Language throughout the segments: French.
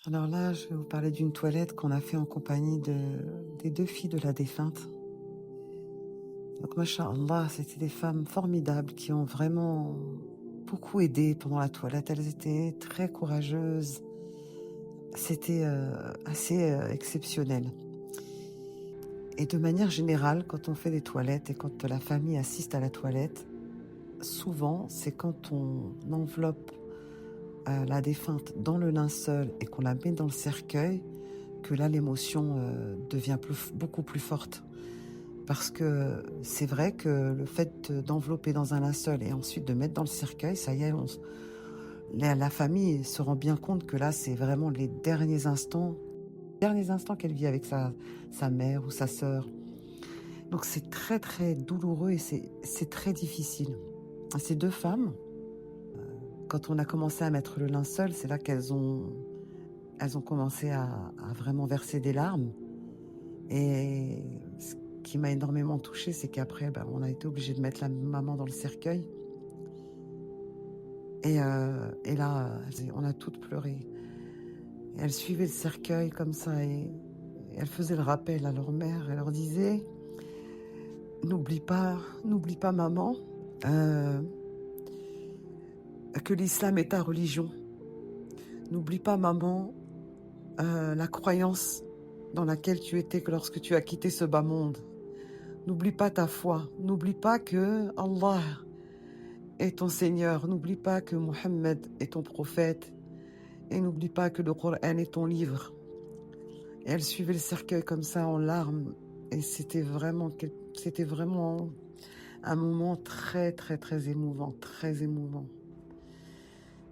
Alors là, je vais vous parler d'une toilette qu'on a fait en compagnie des 2 filles de la défunte. Donc masha'Allah, c'était des femmes formidables qui ont vraiment beaucoup aidé pendant la toilette. Elles étaient très courageuses. C'était, assez, exceptionnel. Et de manière générale, quand on fait des toilettes et quand la famille assiste à la toilette, souvent, c'est quand on enveloppe, la défunte dans le linceul et qu'on la met dans le cercueil que là, l'émotion, devient beaucoup plus forte. Parce que c'est vrai que le fait d'envelopper dans un linceul et ensuite de mettre dans le cercueil, ça y est, la famille se rend bien compte que là, c'est vraiment les derniers instants qu'elle vit avec sa mère ou sa sœur. Donc c'est très, très douloureux et c'est très difficile. Ces 2 femmes, quand on a commencé à mettre le linceul, c'est là elles ont commencé à vraiment verser des larmes. Et ce qui m'a énormément touchée, c'est qu'après, bah, on a été obligé de mettre la maman dans le cercueil et là, on a toutes pleuré. Et elles suivaient le cercueil comme ça et elles faisaient le rappel à leur mère. Elle leur disait: n'oublie pas maman, heu, que l'islam est ta religion. N'oublie pas maman, la croyance dans laquelle tu étais que lorsque tu as quitté ce bas monde. N'oublie pas ta foi. N'oublie pas que Allah est ton Seigneur. N'oublie pas que Mohammed est ton prophète. Et n'oublie pas que le Coran est ton livre. Et elle suivait le cercueil comme ça en larmes. Et c'était vraiment un moment très, très, très émouvant. Très émouvant.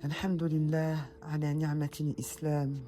Alhamdulillah ala ni'matil islam.